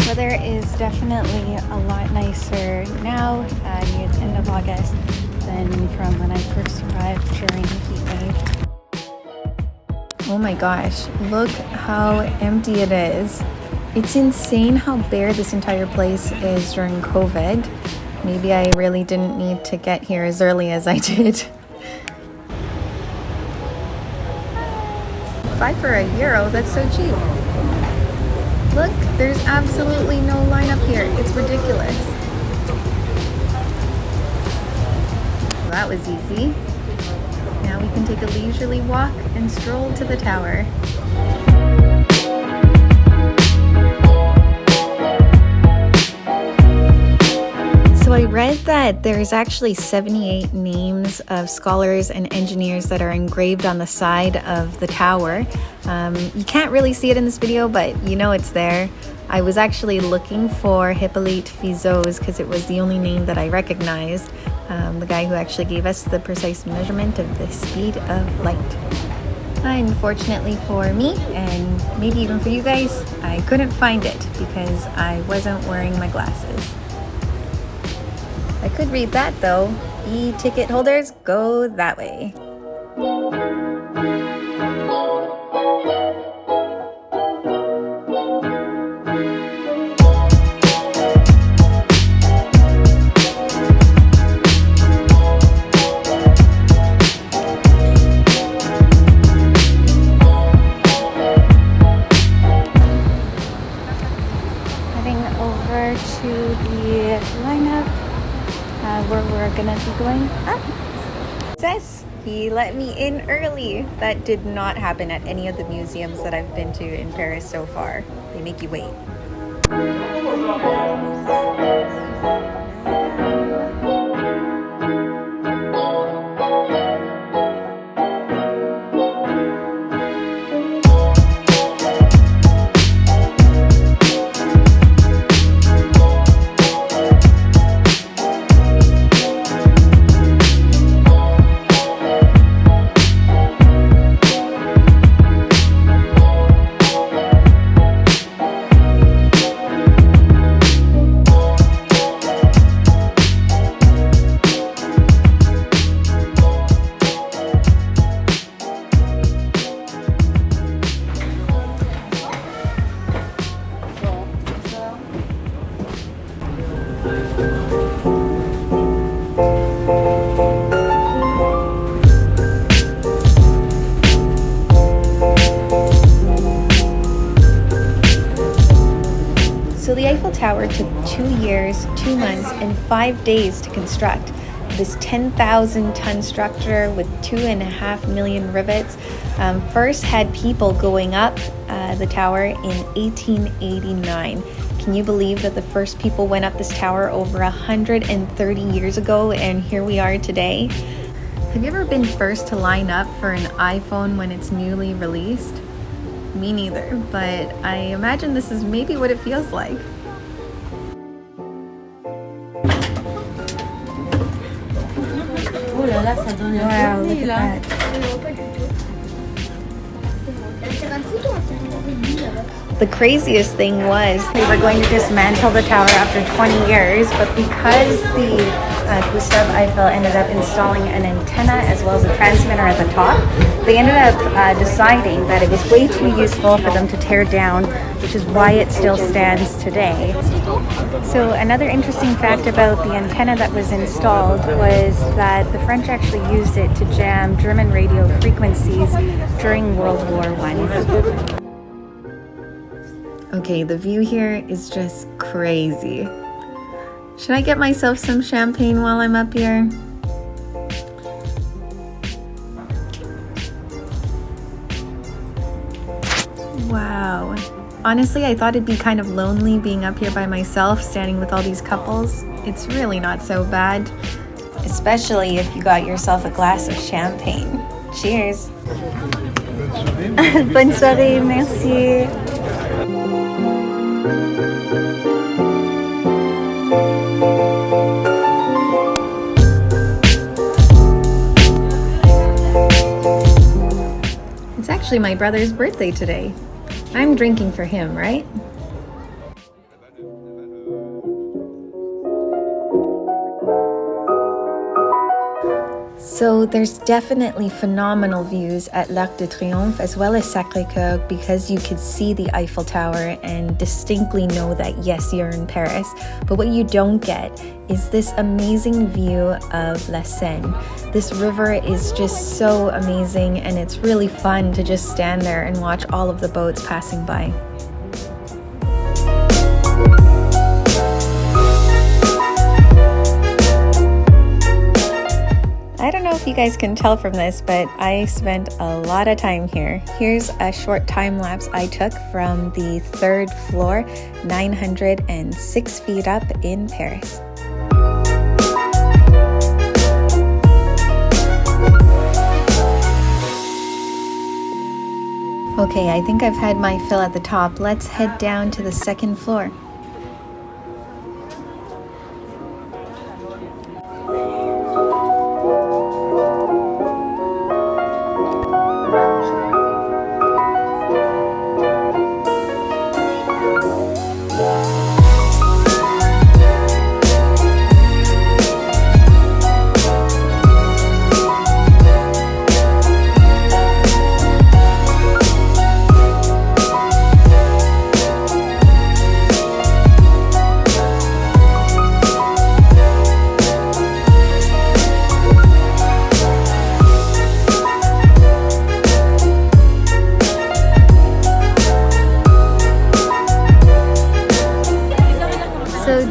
Weather is definitely a lot nicer now near the end of August than from when I first arrived during the heat wave. Oh my gosh, look how empty it is. It's insane how bare this entire place is during COVID. Maybe I really didn't need to get here as early as I did. €5 for €1, that's so cheap. Look, there's absolutely no line up here. It's ridiculous. Well, that was easy. Now we can take a leisurely walk and stroll to the tower. So I read that there's actually 78 names of scholars and engineers that are engraved on the side of the tower. You can't really see it in this video, but you know it's there. I was actually looking for Hippolyte Fizeau's because it was the only name that I recognized. The guy who actually gave us the precise measurement of the speed of light. Unfortunately for me, and maybe even for you guys, I couldn't find it because I wasn't wearing my glasses. I could read that though. E-ticket holders, go that way. To the lineup where we're gonna be going up. Success! He let me in early. That did not happen at any of the museums that I've been to in Paris so far. They make you wait. So the Eiffel Tower took 2 years, 2 months, and 5 days to construct. This 10,000-ton structure with 2.5 million rivets first had people going up the tower in 1889. Can you believe that the first people went up this tower over 130 years ago, and here we are today? Have you ever been first to line up for an iPhone when it's newly released? Me neither, but I imagine this is maybe what it feels like. Wow, look at that. The craziest thing was they were going to dismantle the tower after 20 years, but because the Gustave Eiffel ended up installing an antenna as well as a transmitter at the top, they ended up deciding that it was way too useful for them to tear down, which is why it still stands today. So another interesting fact about the antenna that was installed was that the French actually used it to jam German radio frequencies during World War I. Okay, the view here is just crazy. Should I get myself some champagne while I'm up here? Wow. Honestly, I thought it'd be kind of lonely being up here by myself, standing with all these couples. It's really not so bad, especially if you got yourself a glass of champagne. Cheers. Bonne soirée, merci. actually my brother's birthday today. I'm drinking for him, right? So there's definitely phenomenal views at l'Arc de Triomphe as well as Sacré-Cœur because you could see the Eiffel Tower and distinctly know that yes, you're in Paris. But what you don't get is this amazing view of La Seine. This river is just so amazing and it's really fun to just stand there and watch all of the boats passing by. I don't know if you guys can tell from this, but I spent a lot of time here. Here's a short time lapse I took from the 3rd floor, 906 feet up in Paris. Okay, I think I've had my fill at the top. Let's head down to the 2nd floor.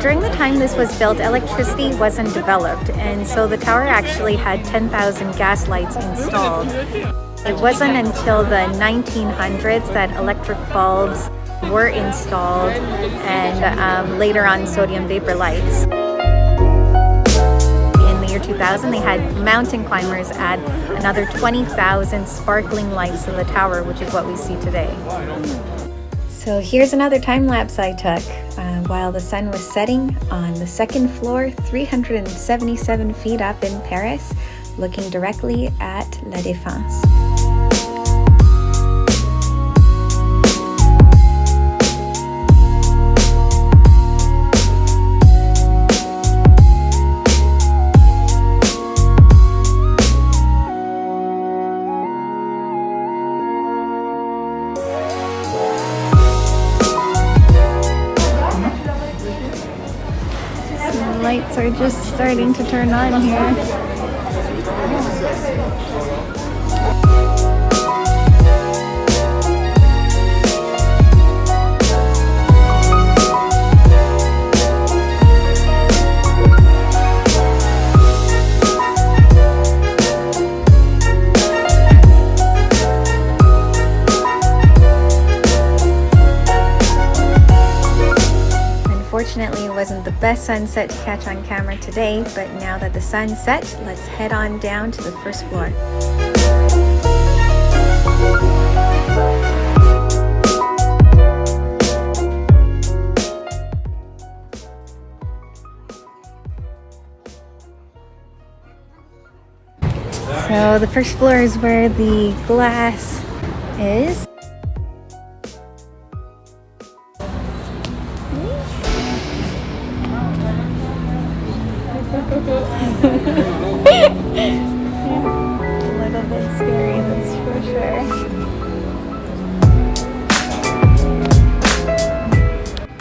During the time this was built, electricity wasn't developed, and so the tower actually had 10,000 gas lights installed. It wasn't until the 1900s that electric bulbs were installed and later on sodium vapor lights. In the year 2000, they had mountain climbers add another 20,000 sparkling lights to the tower, which is what we see today. So here's another time lapse I took while the sun was setting on the 2nd floor, 377 feet up in Paris, looking directly at La Défense. Lights are just starting to turn on here. Unfortunately, it wasn't the best sunset to catch on camera today, but now that the sun's set, let's head on down to the 1st floor. So the 1st floor is where the glass is. A little bit scary, that's for sure.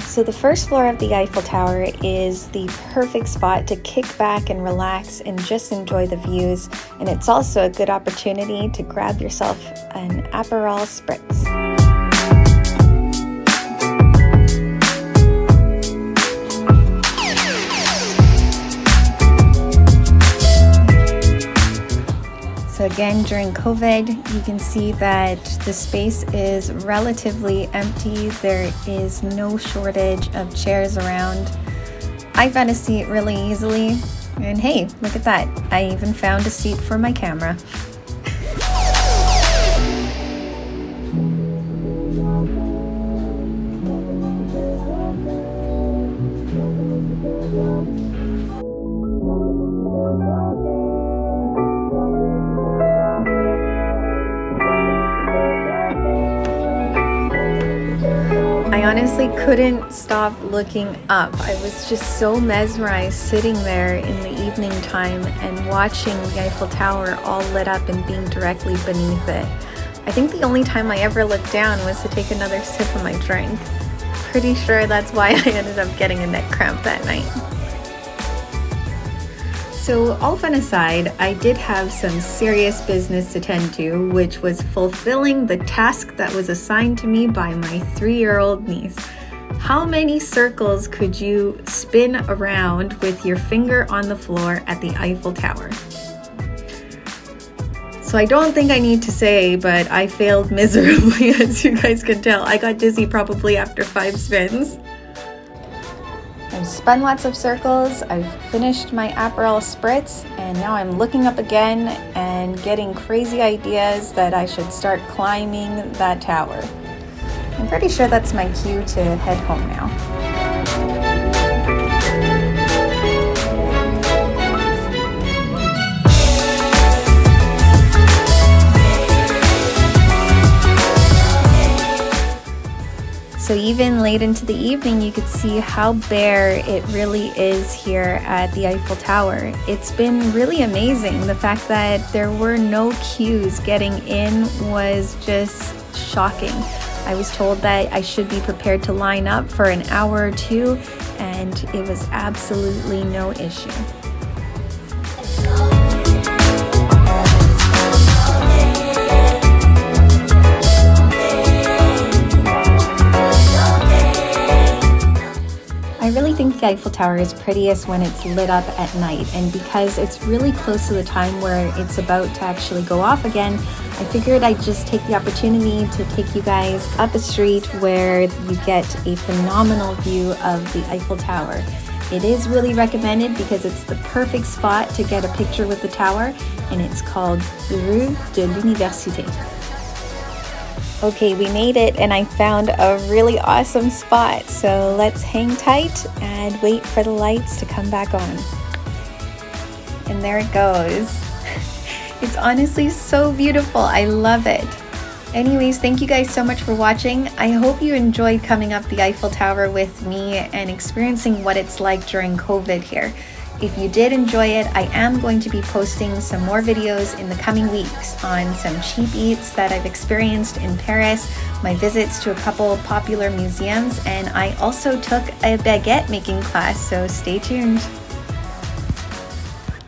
So the 1st floor of the Eiffel Tower is the perfect spot to kick back and relax and just enjoy the views. And it's also a good opportunity to grab yourself an Aperol Spritz. So again, during COVID, you can see that the space is relatively empty. There is no shortage of chairs around. I found a seat really easily. And hey, look at that. I even found a seat for my camera. honestly couldn't stop looking up. I was just so mesmerized sitting there in the evening time and watching the Eiffel Tower all lit up and being directly beneath it. I think the only time I ever looked down was to take another sip of my drink. Pretty sure that's why I ended up getting a neck cramp that night. So all fun aside, I did have some serious business to tend to, which was fulfilling the task that was assigned to me by my 3-year-old niece. How many circles could you spin around with your finger on the floor at the Eiffel Tower? So I don't think I need to say, but I failed miserably, as you guys can tell. I got dizzy probably after 5 spins. I've spun lots of circles, I've finished my Aperol Spritz, and now I'm looking up again and getting crazy ideas that I should start climbing that tower. I'm pretty sure that's my cue to head home now. So even late into the evening, you could see how bare it really is here at the Eiffel Tower. It's been really amazing. The fact that there were no queues getting in was just shocking. I was told that I should be prepared to line up for an hour or two, and it was absolutely no issue. I really think the Eiffel Tower is prettiest when it's lit up at night, and because it's really close to the time where it's about to actually go off again, I figured I'd just take the opportunity to take you guys up a street where you get a phenomenal view of the Eiffel Tower. It is really recommended because it's the perfect spot to get a picture with the tower, and it's called Rue de l'Université. Okay, we made it and I found a really awesome spot, so let's hang tight and wait for the lights to come back on. And there it goes. It's honestly so beautiful. I love it. Anyways, thank you guys so much for watching. I hope you enjoyed coming up the Eiffel Tower with me and experiencing what it's like during COVID here. If you did enjoy it, I am going to be posting some more videos in the coming weeks on some cheap eats that I've experienced in Paris, my visits to a couple popular museums, and I also took a baguette making class, so stay tuned.